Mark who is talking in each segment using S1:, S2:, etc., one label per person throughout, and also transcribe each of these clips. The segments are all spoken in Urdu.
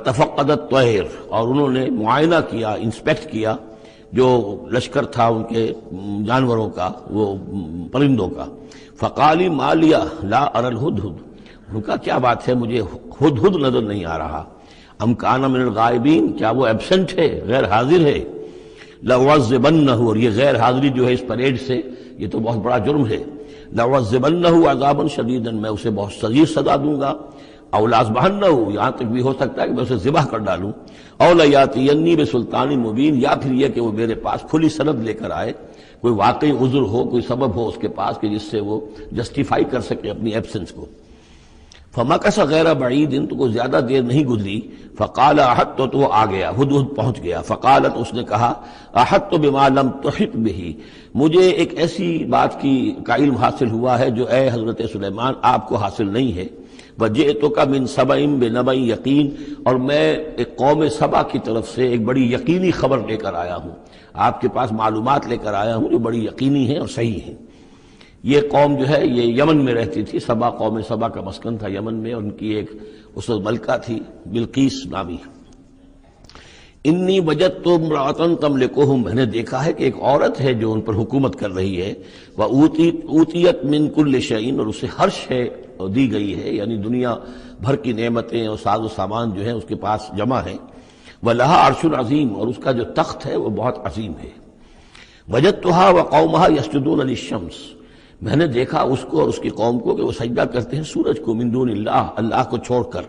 S1: فتفقد الطیر، اور انہوں نے معائنہ کیا، انسپیکٹ کیا جو لشکر تھا ان کے جانوروں کا، وہ پرندوں کا. فقالی ما لیا لا اری الہدہد، ان کا کیا بات ہے مجھے ہدہد نظر نہیں آ رہا. ام کان من الغائبین، کیا وہ ایبسنٹ ہے، غیر حاضر ہے. لأعذبنہ، اور یہ غیر حاضری جو ہے اس پریڈ سے یہ تو بہت بڑا جرم ہے. لأعذبنہ عذابا شدیدا، میں اسے بہت شدید سزا دوں گا. او لأذبحنہ، یہاں تک بھی ہو سکتا ہے کہ میں اسے ذبح کر ڈالوں. او لیاتینی بسلطان مبین، یا پھر یہ کہ وہ میرے پاس کھلی سند لے کر آئے، کوئی واقعی عذر ہو، کوئی سبب ہو اس کے پاس کہ جس سے وہ جسٹیفائی کر سکے اپنی ایبسنس کو. فمکث غیر بعید، تو کوئی زیادہ دیر نہیں گزری. فقال احطت، تو وہ آ گیا، ہدہد پہنچ گیا. فقالت، اس نے کہا احطت بما لم تحط به، مجھے ایک ایسی بات کا علم حاصل ہوا ہے جو اے حضرت سلیمان آپ کو حاصل نہیں ہے. وجئتک من سبأ بنبأ یقین، اور میں ایک قوم سبا کی طرف سے ایک بڑی یقینی خبر لے کر آیا ہوں، آپ کے پاس معلومات لے کر آیا ہوں جو بڑی یقینی ہیں اور صحیح ہیں. یہ قوم جو ہے یہ یمن میں رہتی تھی، سبا، قوم سبا کا مسکن تھا یمن میں، ان کی ایک اس وقت ملکہ تھی بلقیس نامی. انی وجدت امرأۃ تملکہم، میں نے دیکھا ہے کہ ایک عورت ہے جو ان پر حکومت کر رہی ہے. وأوتیت من کل شیء، اور اسے ہر شے دی گئی ہے، یعنی دنیا بھر کی نعمتیں اور ساز و سامان جو ہیں اس کے پاس جمع ہیں. وَلَهَا عَرْشٌ عَظِيمٌ، اور اس کا جو تخت ہے وہ بہت عظیم ہے. وجدتها وقومها يسجدون للشمس، میں نے دیکھا اس کو اور اس کی قوم کو کہ وہ سجدہ کرتے ہیں سورج کو، من دون اللہ، اللہ کو چھوڑ کر.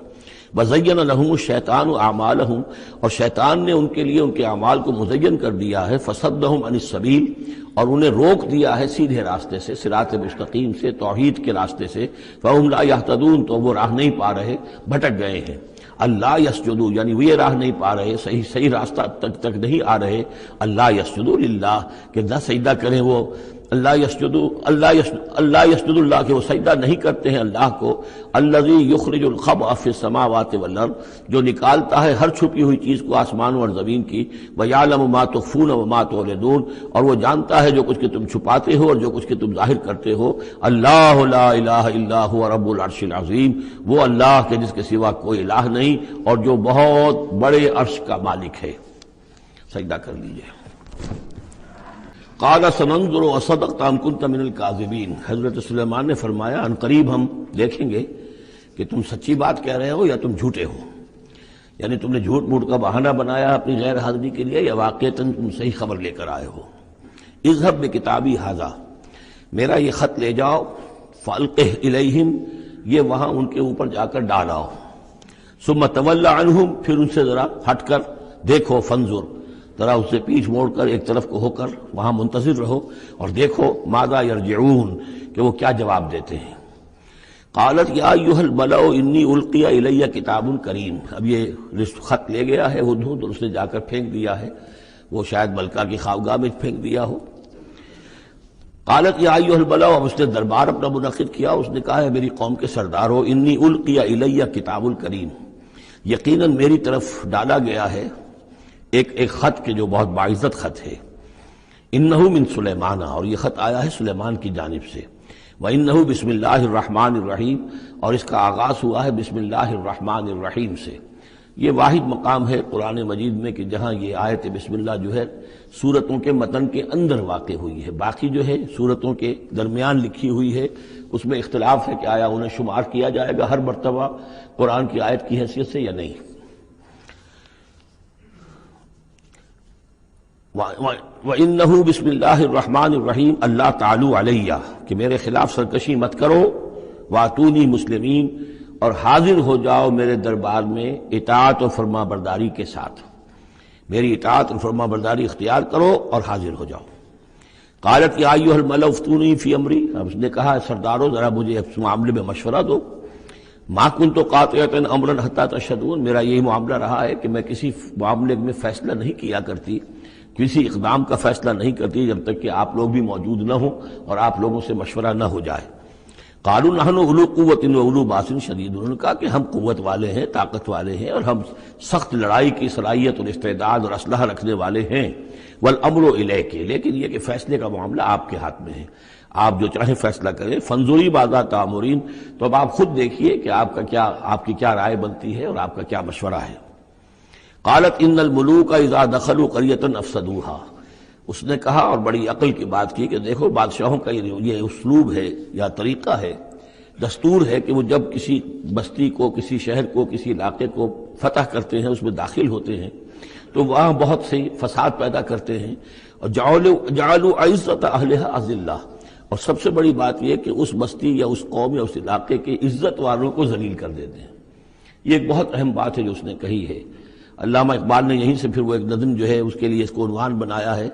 S1: وَزَيَّنَ لَهُمُ الشَّيْطَانُ أَعْمَالَهُمْ، اور شیطان نے ان کے لیے ان کے اعمال کو مزین کر دیا ہے. فَصَدَّهُمْ عَنِ السَّبِيلِ، اور انہیں روک دیا ہے سیدھے راستے سے، صراط مستقیم سے، توحید کے راستے سے. فَهُمْ لَا يَهْتَدُونَ، تو وہ راہ نہیں پا رہے، بھٹک گئے ہیں. اللہ یسجدوا، یعنی وہ یہ راہ نہیں پا رہے، صحیح راستہ تک نہیں آ رہے. اللہ یسجدوا للہ، کہ نہ سجدہ کریں وہ اللہ یسجد اللہ، کہ وہ سجدہ نہیں کرتے ہیں اللہ کو. الذی یخرج الخبء فی السماوات والارض، جو نکالتا ہے ہر چھپی ہوئی چیز کو آسمانوں اور زمین کی. ویعلم ما تخفون وما تعلنون، اور وہ جانتا ہے جو کچھ کہ تم چھپاتے ہو اور جو کچھ کہ تم ظاہر کرتے ہو. اللہ لا الہ الا هو رب العرش العظیم، وہ اللہ کے جس کے سوا کوئی الہ نہیں اور جو بہت بڑے عرش کا مالک ہے. سجدہ کر لیجئے. قال سننظر اصدقت ام كنت من الكاذبین، حضرت سلیمان نے فرمایا ان قریب ہم دیکھیں گے کہ تم سچی بات کہہ رہے ہو یا تم جھوٹے ہو، یعنی تم نے جھوٹ موٹ کا بہانہ بنایا اپنی غیر حاضری کے لیے یا واقعتاً تم صحیح خبر لے کر آئے ہو. اذهب بکتابی ھذا، میرا یہ خط لے جاؤ. فالقہ الیہم، یہ وہاں ان کے اوپر جا کر ڈالاؤ. ثم تول عنہم، پھر ان سے ذرا ہٹ کر دیکھو. فانظر، ذرا اس سے پیچھ موڑ کر ایک طرف کو ہو کر وہاں منتظر رہو اور دیکھو ماذا یرجعون، کہ وہ کیا جواب دیتے ہیں. قالت یا ایھا الملأ انی القی الی کتاب کریم، اب یہ خط لے گیا ہے ہدہد اور اس نے جا کر پھینک دیا ہے، وہ شاید ملکہ کی خوابگاہ میں پھینک دیا ہو. قالت یا ایھا الملأ، اب اس نے دربار اپنا منعقد کیا، اس نے کہا ہے میری قوم کے سردارو، انی القی الی کتاب کریم، یقیناً میری طرف ڈالا گیا ہے ایک خط کے جو بہت باعزت خط ہے. انہ من سلیمان، اور یہ خط آیا ہے سلیمان کی جانب سے. وانہ بسم اللہ الرحمن الرحیم، اور اس کا آغاز ہوا ہے بسم اللہ الرحمن الرحیم سے. یہ واحد مقام ہے قرآن مجید میں کہ جہاں یہ آیت بسم اللہ جو ہے سورتوں کے متن کے اندر واقع ہوئی ہے. باقی جو ہے سورتوں کے درمیان لکھی ہوئی ہے، اس میں اختلاف ہے کہ آیا انہیں شمار کیا جائے گا ہر مرتبہ قرآن کی آیت کی حیثیت سے یا نہیں. وَإِنَّهُ بسم اللہ الرحمن الرحیم اللہ تعالی علیہ، کہ میرے خلاف سرکشی مت کرو. وَأْتُونِي مسلمین، اور حاضر ہو جاؤ میرے دربار میں اطاعت و فرما برداری کے ساتھ، میری اطاعت اور فرما برداری اختیار کرو اور حاضر ہو جاؤ. قالت یا ایھا الملأ افتونی فی امری، اب اس نے کہا سردارو ذرا مجھے اس معاملے میں مشورہ دو. ما کنت قاطعۃ امرا حتی تشہدون، میرا یہی معاملہ رہا ہے کہ میں کسی معاملے میں فیصلہ نہیں کیا کرتی، کسی اقدام کا فیصلہ نہیں کرتی جب تک کہ آپ لوگ بھی موجود نہ ہوں اور آپ لوگوں سے مشورہ نہ ہو جائے. قالوا نحن اولو قوت و اولو باس شدید، انہوں نے کہا کہ ہم قوت والے ہیں، طاقت والے ہیں، اور ہم سخت لڑائی کی صلاحیت اور استعداد اور اسلحہ رکھنے والے ہیں. والامر الیک، لیکن یہ کہ فیصلے کا معاملہ آپ کے ہاتھ میں ہے، آپ جو چاہیں فیصلہ کریں. فانظری ماذا تأمرین، تو اب آپ خود دیکھیے کہ آپ کی کیا رائے بنتی ہے اور آپ کا کیا مشورہ ہے. قالت ان الملوک اذا دخلوا قریۃ افسدوها، اس نے کہا اور بڑی عقل کی بات کی کہ دیکھو بادشاہوں کا یہ اسلوب ہے یا طریقہ ہے، دستور ہے کہ وہ جب کسی بستی کو، کسی شہر کو، کسی علاقے کو فتح کرتے ہیں، اس میں داخل ہوتے ہیں تو وہاں بہت سے فساد پیدا کرتے ہیں، اور جعلوا عزت اہلها اذلہ، اور سب سے بڑی بات یہ کہ اس بستی یا اس قوم یا اس علاقے کے عزت والوں کو ذلیل کر دیتے ہیں۔ یہ ایک بہت اہم بات ہے جو اس نے کہی ہے۔ علامہ اقبال نے یہیں سے پھر وہ ایک نظم جو ہے اس کے لیے اس کو عنوان بنایا ہے،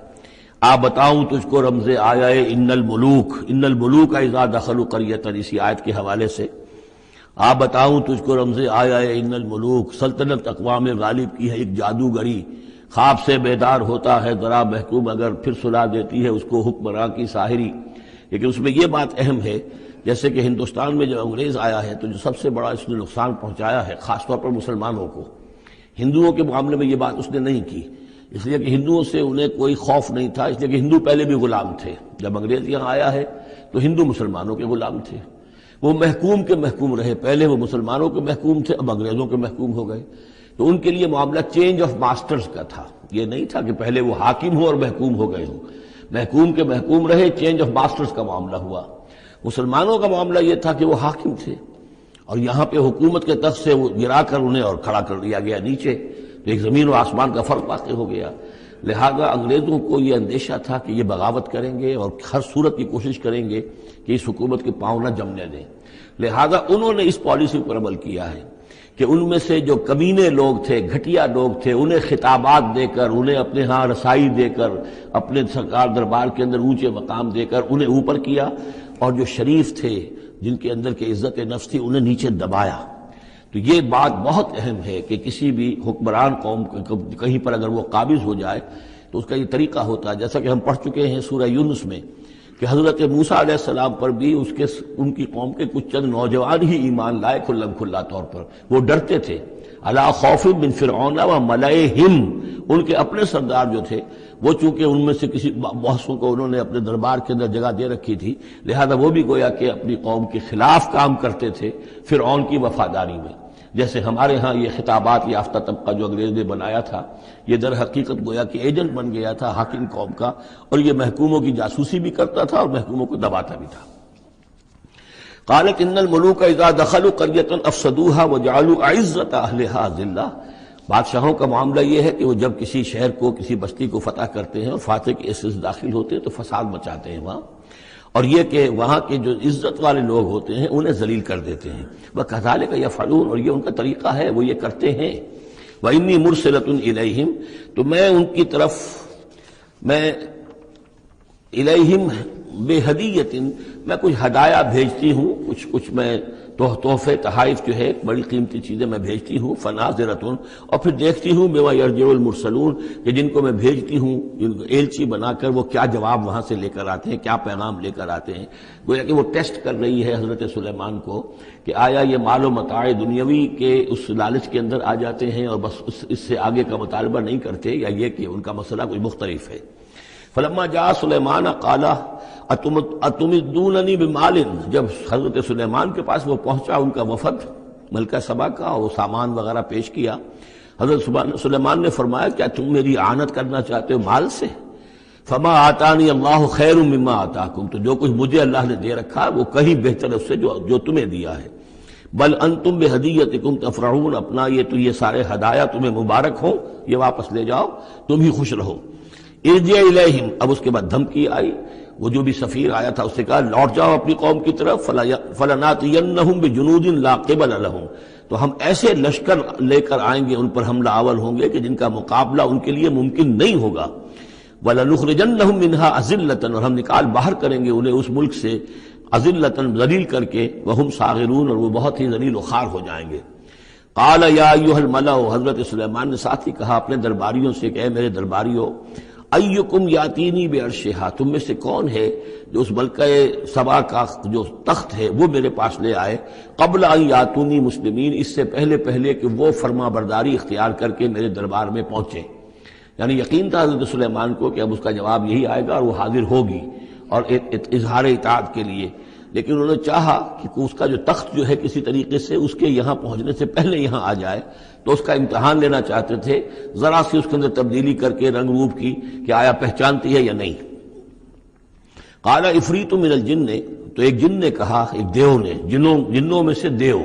S1: آ بتاؤں تجھ کو رمز آیا ان الملوک اذا دخلوا قریۃ، اسی آیت کے حوالے سے آ بتاؤں تجھ کو رمز آیا ان الملوک، سلطنت اقوام غالب کی ہے ایک جادوگری، خواب سے بیدار ہوتا ہے ذرا محکوم اگر پھر سلا دیتی ہے اس کو حکمراں کی ساحری۔ لیکن اس میں یہ بات اہم ہے، جیسے کہ ہندوستان میں جب انگریز آیا ہے تو جو سب سے بڑا اس نے نقصان پہنچایا ہے خاص طور پر مسلمانوں کو، ہندوؤں کے معاملے میں یہ بات اس نے نہیں کی، اس لیے کہ ہندوؤں سے انہیں کوئی خوف نہیں تھا، اس لیے کہ ہندو پہلے بھی غلام تھے۔ جب انگریز یہاں آیا ہے تو ہندو مسلمانوں کے غلام تھے، وہ محکوم کے محکوم رہے، پہلے وہ مسلمانوں کے محکوم تھے، اب انگریزوں کے محکوم ہو گئے۔ تو ان کے لیے معاملہ چینج آف ماسٹرز کا تھا، یہ نہیں تھا کہ پہلے وہ حاکم ہو اور محکوم ہو گئے ہوں، محکوم کے محکوم رہے، چینج آف ماسٹرز کا معاملہ ہوا۔ مسلمانوں کا معاملہ یہ تھا کہ وہ حاکم تھے اور یہاں پہ حکومت کے تخت سے وہ گرا کر انہیں اور کھڑا کر دیا گیا نیچے، تو ایک زمین و آسمان کا فرق واقع ہو گیا۔ لہذا انگریزوں کو یہ اندیشہ تھا کہ یہ بغاوت کریں گے اور ہر صورت کی کوشش کریں گے کہ اس حکومت کے پاؤں نہ جمنے دیں، لہذا انہوں نے اس پالیسی پر عمل کیا ہے کہ ان میں سے جو کمینے لوگ تھے، گھٹیا لوگ تھے، انہیں خطابات دے کر، انہیں اپنے ہاں رسائی دے کر، اپنے سرکار دربار کے اندر اونچے مقام دے کر انہیں اوپر کیا، اور جو شریف تھے جن کے اندر کے عزت نفس تھی انہیں نیچے دبایا۔ تو یہ بات بہت اہم ہے کہ کسی بھی حکمران قوم کہیں پر اگر وہ قابض ہو جائے تو اس کا یہ طریقہ ہوتا ہے، جیسا کہ ہم پڑھ چکے ہیں سورہ یونس میں کہ حضرت موسیٰ علیہ السلام پر بھی ان کی قوم کے کچھ چند نوجوان ہی ایمان لائے کھلا طور پر، وہ ڈرتے تھے۔ الا خوف من فرعون و ملئہم، ان کے اپنے سردار جو تھے وہ چونکہ ان میں سے کسی بحثوں کو انہوں نے اپنے دربار کے اندر جگہ دے رکھی تھی، لہذا وہ بھی گویا کہ اپنی قوم کے خلاف کام کرتے تھے فرعون کی وفاداری میں۔ جیسے ہمارے ہاں یہ خطابات یافتہ طبقہ جو انگریز نے بنایا تھا، یہ در حقیقت گویا کہ ایجنٹ بن گیا تھا حاکم قوم کا، اور یہ محکوموں کی جاسوسی بھی کرتا تھا اور محکوموں کو دباتا بھی تھا۔ قالت ان الملوک اذا دخلوا قریۃ افسدوها وجعلوا عزت اہلها اذلہ، بادشاہوں کا معاملہ یہ ہے کہ وہ جب کسی شہر کو، کسی بستی کو فتح کرتے ہیں اور فاتح کے حصے سے داخل ہوتے ہیں تو فساد مچاتے ہیں وہاں، اور یہ کہ وہاں کے جو عزت والے لوگ ہوتے ہیں انہیں ذلیل کر دیتے ہیں۔ وَكَذَلِكَ يَفْعَلُونَ، اور یہ ان کا طریقہ ہے، وہ یہ کرتے ہیں۔ وَإِنِّي مُرْسِلَةٌ إِلَيْهِمْ، تو میں ان کی طرف، میں الیہم بِہَدِیَّةٍ، میں کچھ ہدایہ بھیجتی ہوں، کچھ میں تحفے تحائف جو ہے بڑی قیمتی چیزیں میں بھیجتی ہوں، فناظرۃ، اور پھر دیکھتی ہوں بما یرجع المرسلون، کہ جن کو میں بھیجتی ہوں ایلچی بنا کر وہ کیا جواب وہاں سے لے کر آتے ہیں، کیا پیغام لے کر آتے ہیں۔ گویا کہ وہ ٹیسٹ کر رہی ہے حضرت سلیمان کو کہ آیا یہ مال و متاع دنیاوی کے اس لالچ کے اندر آ جاتے ہیں اور بس اس سے آگے کا مطالبہ نہیں کرتے، یا یہ کہ ان کا مسئلہ کوئی مختلف ہے۔ فلما جاء سلیمان قال اتمدوننی بمال، جب حضرت سلیمان کے پاس وہ پہنچا ان کا وفد ملکہ سبا کا، اور وہ سامان وغیرہ پیش کیا، حضرت سلیمان نے فرمایا کیا تم میری اعانت کرنا چاہتے ہو مال سے؟ فما آتانی اللہ خیر مما آتاکم، تو جو کچھ مجھے اللہ نے دے رکھا وہ کہیں بہتر ہے اس سے جو تمہیں دیا ہے۔ بل انتم بہدیتکم تفرحون، اپنا یہ سارے ہدایہ تمہیں مبارک ہوں، یہ واپس لے جاؤ، تم ہی خوش رہو۔ ارجع الیہم، اب اس کے بعد دھمکی آئی، وہ جو بھی سفیر آیا تھا اس سے کہا لوٹ جاؤ اپنی قوم کی طرف، فلناتینہم بجنود لا قبل لہم، تو ہم ایسے لشکر لے کر آئیں گے ان پر حملہ آور ہوں گے کہ جن کا مقابلہ ان کے لیے ممکن نہیں ہوگا۔ وَلَنُخْرِجَنَّهُم مِّنْهَا أَذِلَّةً، اور ہم نکال باہر کریں گے انہیں اس ملک سے أَذِلَّةً، ذلیل کر کے، وَهُمْ صَاغِرُونَ، اور وہ بہت ہی ذلیل و خوار ہو جائیں گے۔ قَالَ يَا أَيُّهَا الْمَلَأُ، حضرت سلیمان نے ساتھ ہی کہا اپنے درباریوں سے کہ اے میرے درباریوں، ایکم یاتینی بعرشہا، تم میں سے کون ہے جو اس ملکہ سبا کا جو تخت ہے وہ میرے پاس لے آئے، قبل ان یاتونی مسلمین، اس سے پہلے کہ وہ فرما برداری اختیار کر کے میرے دربار میں پہنچے۔ یعنی یقین تھا حضرت سلیمان کو کہ اب اس کا جواب یہی آئے گا اور وہ حاضر ہوگی اور اظہار اطاعت کے لیے۔ لیکن انہوں نے چاہا کہ اس کا جو تخت جو ہے کسی طریقے سے اس کے یہاں پہنچنے سے پہلے یہاں آ جائے، تو اس کا امتحان لینا چاہتے تھے، ذرا سی اس کے اندر تبدیلی کر کے رنگ روپ کی کہ آیا پہچانتی ہے یا نہیں۔ قال عفریت من الجن، تو ایک جن نے کہا، ایک دیو نے، جنوں میں سے دیو،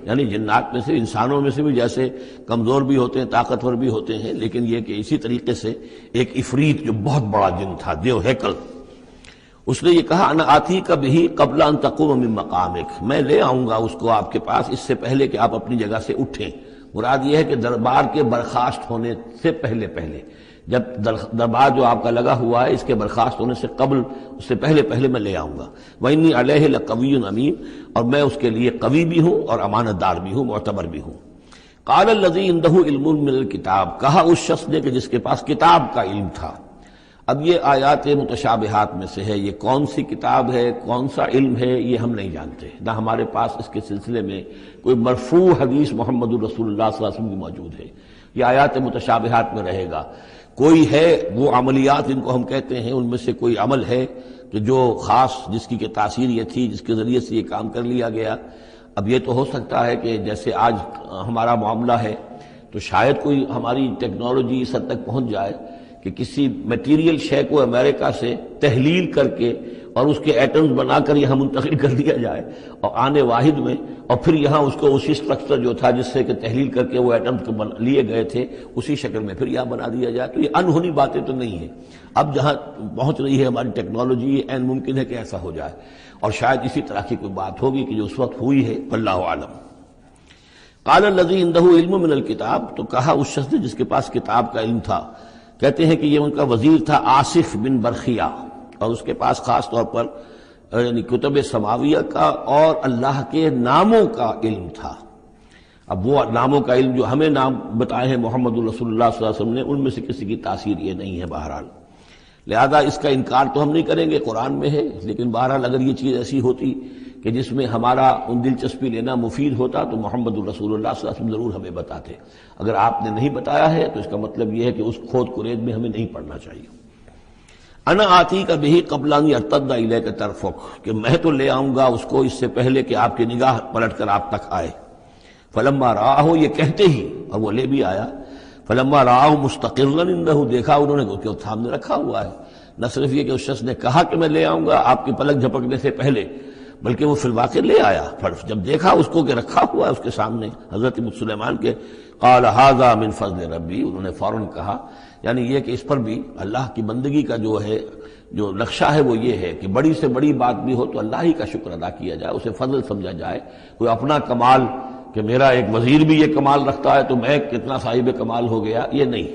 S1: یعنی جنات میں سے، انسانوں میں سے بھی جیسے کمزور بھی ہوتے ہیں، طاقتور بھی ہوتے ہیں، لیکن یہ کہ اسی طریقے سے ایک عفریت جو بہت بڑا جن تھا، دیو ہیکل، اس نے یہ کہا انا آتی کا بھی قبل ان تقوم من مقامک، میں لے آؤں گا اس کو آپ کے پاس اس سے پہلے کہ آپ اپنی جگہ سے اٹھیں۔ مراد یہ ہے کہ دربار کے برخاست ہونے سے پہلے جب دربار جو آپ کا لگا ہوا ہے اس کے برخاست ہونے سے قبل، اس سے پہلے میں لے آؤں گا۔ وَإِنِّي عَلَيْهِ لَقَوِيٌّ أَمِينٌ، اور میں اس کے لیے قوی بھی ہوں اور امانت دار بھی ہوں، معتبر بھی ہوں۔ قال الذي عنده علم من الكتاب، کہا اس شخص نے کہ جس کے پاس کتاب کا علم تھا۔ اب یہ آیات متشابہات میں سے ہے، یہ کون سی کتاب ہے، کون سا علم ہے، یہ ہم نہیں جانتے، نہ ہمارے پاس اس کے سلسلے میں کوئی مرفوع حدیث محمد الرسول اللہ صلی اللہ علیہ وسلم کی موجود ہے۔ یہ آیات متشابہات میں رہے گا۔ کوئی ہے وہ عملیات جن کو ہم کہتے ہیں، ان میں سے کوئی عمل ہے کہ جو خاص جس کی کہ تاثیر یہ تھی، جس کے ذریعے سے یہ کام کر لیا گیا۔ اب یہ تو ہو سکتا ہے کہ جیسے آج ہمارا معاملہ ہے تو شاید کوئی ہماری ٹیکنالوجی اس حد تک پہنچ جائے کہ کسی میٹیریل شے کو امریکہ سے تحلیل کر کے اور اس کے ایٹمز بنا کر یہاں منتقل کر دیا جائے، اور آنے واحد میں، اور پھر یہاں اس کو اسی اسٹرکچر جو تھا جس سے کہ تحلیل کر کے وہ ایٹمز کو لیے گئے تھے اسی شکل میں پھر یہاں بنا دیا جائے۔ تو یہ انہونی باتیں تو نہیں ہیں، اب جہاں پہنچ رہی ہے ہماری ٹیکنالوجی، یہ عین ممکن ہے کہ ایسا ہو جائے، اور شاید اسی طرح کی کوئی بات ہوگی کہ جو اس وقت ہوئی ہے، واللہ اعلم۔ قال الذی عنده علم من الکتاب، تو کہا اس شخص نے جس کے پاس کتاب کا علم تھا، کہتے ہیں کہ یہ ان کا وزیر تھا آصف بن برخیہ، اور اس کے پاس خاص طور پر یعنی کتب سماویہ کا اور اللہ کے ناموں کا علم تھا۔ اب وہ ناموں کا علم جو ہمیں نام بتائے ہیں محمد الرسول اللہ صلی اللہ علیہ وسلم نے، ان میں سے کسی کی تاثیر یہ نہیں ہے بہرحال، لہذا اس کا انکار تو ہم نہیں کریں گے، قرآن میں ہے، لیکن بہرحال اگر یہ چیز ایسی ہوتی کہ جس میں ہمارا ان دلچسپی لینا مفید ہوتا تو محمد الرسول اللہ صلی اللہ علیہ وسلم ضرور ہمیں بتاتے۔ اگر آپ نے نہیں بتایا ہے تو اس کا مطلب یہ ہے کہ اس کھود کرید میں ہمیں نہیں پڑھنا چاہیے۔ انا آتی کا بھی قبل ان یرتد الیک طرفک، کہ میں تو لے آؤں گا اس کو اس سے پہلے کہ آپ کی نگاہ پلٹ کر آپ تک آئے۔ فلما رآہ، یہ کہتے ہی، اور وہ لے بھی آیا، فلما رآہ مستقرا عنده، دیکھا انہوں نے کہ وہ سامنے رکھا ہوا ہے۔ نہ صرف یہ کہ اس شخص نے کہا کہ میں لے آؤں گا آپ کی پلک جھپکنے سے پہلے، بلکہ وہ فی الواقع لے آیا۔ پھر جب دیکھا اس کو کہ رکھا ہوا ہے اس کے سامنے حضرت سلیمان کے، قال ھذا من فضل ربی، انہوں نے فوراً کہا، یعنی یہ کہ اس پر بھی اللہ کی بندگی کا جو ہے جو نقشہ ہے وہ یہ ہے کہ بڑی سے بڑی بات بھی ہو تو اللہ ہی کا شکر ادا کیا جائے، اسے فضل سمجھا جائے۔ کوئی اپنا کمال کہ میرا ایک وزیر بھی یہ کمال رکھتا ہے تو میں کتنا صاحب کمال ہو گیا، یہ نہیں۔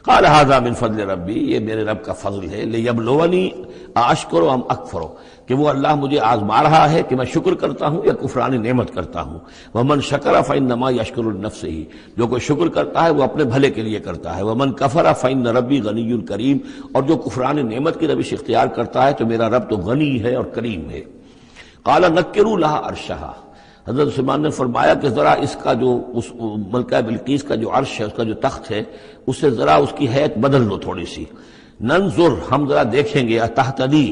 S1: قال ھذا من فضل ربی، یہ میرے رب کا فضل ہے، لیبلونی اشکر ام اکفر، کہ وہ اللہ مجھے آزما رہا ہے کہ میں شکر کرتا ہوں یا کفران نعمت کرتا ہوں۔ ومن شکر فانما یشکر لنفسہ، جو کوئی شکر کرتا ہے وہ اپنے بھلے کے لیے کرتا ہے۔ ومن کفر فان ربی غنی کریم، اور جو کفران نعمت کی روش اختیار کرتا ہے تو میرا رب تو غنی ہے اور کریم ہے۔ قال نکروا لها عرشها، حضرت سلیمان نے فرمایا کہ ذرا اس کا جو اس ملکہ بلقیس کا جو عرش ہے، اس کا جو تخت ہے، اسے ذرا اس کی حیت بدل لو تھوڑی سی۔ ننظر، ہم ذرا دیکھیں گے، تہتدی،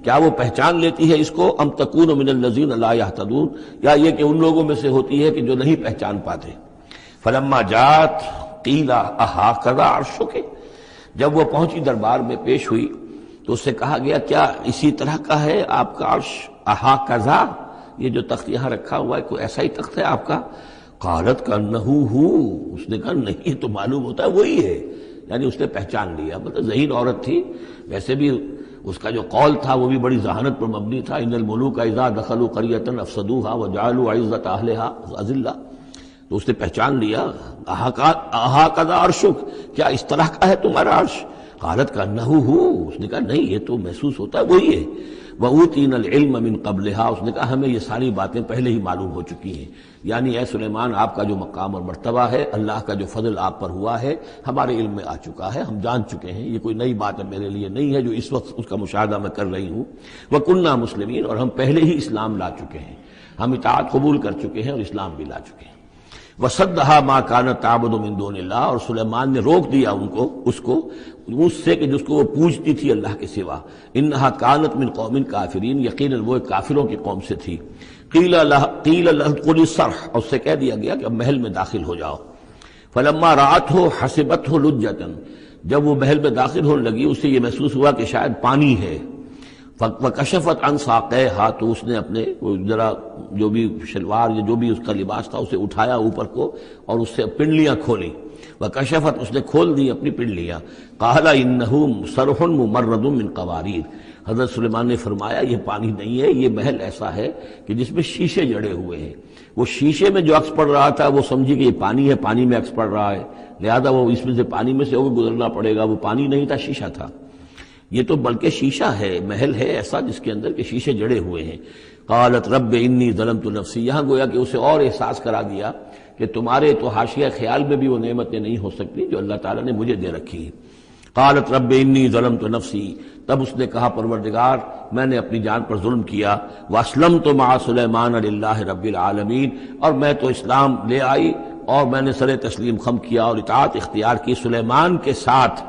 S1: کیا وہ پہچان لیتی ہے اس کو، ام تکون من الذین لا یہتدون، یا یہ کہ ان لوگوں میں سے ہوتی ہے کہ جو نہیں پہچان پاتے۔ فلما جات قیل اھٰکذا عرشک، جب وہ پہنچی دربار میں پیش ہوئی تو اس سے کہا گیا کیا اسی طرح کا ہے آپ کا عرش، اھٰکذا، یہ جو تخت یہاں رکھا ہوا ہے کوئی ایسا ہی تخت ہے آپ کا؟ قالت کانہ ہو، اس نے کہا نہیں، تو معلوم ہوتا ہے وہی ہے، یعنی اس نے پہچان لیا، مطلب ذہین عورت تھی، ویسے بھی اس کا جو قول تھا وہ بھی بڑی ذہانت پر مبنی تھا، ان الملوک اذا دخلوا قریۃ افسدوها وجعلوا عزۃ اہلها اذلہ، تو اس نے پہچان لیا۔ اھٰکذا عرشک، کیا اس طرح کا ہے تمہارا عرش؟ قالت کانہ ہو، اس نے کہا نہیں، یہ تو محسوس ہوتا ہے وہی ہے۔ وَأُوتِينَا الْعِلْمَ مِنْ قَبْلِهَا، اس نے کہا ہمیں یہ ساری باتیں پہلے ہی معلوم ہو چکی ہیں، یعنی اے سلیمان آپ کا جو مقام اور مرتبہ ہے، اللہ کا جو فضل آپ پر ہوا ہے ہمارے علم میں آ چکا ہے، ہم جان چکے ہیں، یہ کوئی نئی بات میرے لیے نہیں ہے جو اس وقت اس کا مشاہدہ میں کر رہی ہوں۔ وَكُنَّا مُسْلِمِينَ، اور ہم پہلے ہی اسلام لا چکے ہیں، ہم اطاعت قبول کر چکے ہیں اور اسلام بھی لا چکے ہیں۔ وصدھا ما کانت تعبد من دون اللہ، اور سلیمان نے روک دیا اس کو اس سے کہ جس کو وہ پوجتی تھی اللہ کے سوا. انہا کانت من قوم کافرین، یقیناً وہ ایک کافروں کی قوم سے تھی. قیل لها ادخلی الصرح، اور اس سے کہہ دیا گیا کہ اب محل میں داخل ہو جاؤ. فلما رأته حسبته لجة، جب وہ محل میں داخل ہونے لگی اسے یہ محسوس ہوا کہ شاید پانی ہے. وکشفت عن ساقیہا، تو اس نے اپنے ذرا جو بھی شلوار یا جو بھی اس کا لباس تھا اسے اٹھایا اوپر کو اور اس سے پنڈلیاں کھولی. وکشفت، اس نے کھول دی اپنی پنڈلیاں. قال انہ صرح ممرد من قواریر، حضرت سلیمان نے فرمایا یہ پانی نہیں ہے، یہ محل ایسا ہے کہ جس میں شیشے جڑے ہوئے ہیں. وہ شیشے میں جو عکس پڑ رہا تھا وہ سمجھی کہ یہ پانی ہے، پانی میں عکس پڑ رہا ہے، لہذا وہ اس میں سے پانی میں سے ہو کے گزرنا پڑے گا. وہ پانی نہیں تھا، شیشہ تھا. یہ تو بلکہ شیشہ ہے، محل ہے ایسا جس کے اندر کے شیشے جڑے ہوئے ہیں. قالت رب انی ظلمت نفسی، یہاں گویا کہ اسے اور احساس کرا دیا کہ تمہارے تو حاشیہ خیال میں بھی وہ نعمتیں نہیں ہو سکتی جو اللہ تعالیٰ نے مجھے دے رکھی ہے. قالت رب انی ظلمت نفسی، تب اس نے کہا پروردگار میں نے اپنی جان پر ظلم کیا. واسلمت مع سلیمان للہ رب العالمین، اور میں تو اسلام لے آئی اور میں نے سر تسلیم خم کیا اور اطاعت اختیار کی سلیمان کے ساتھ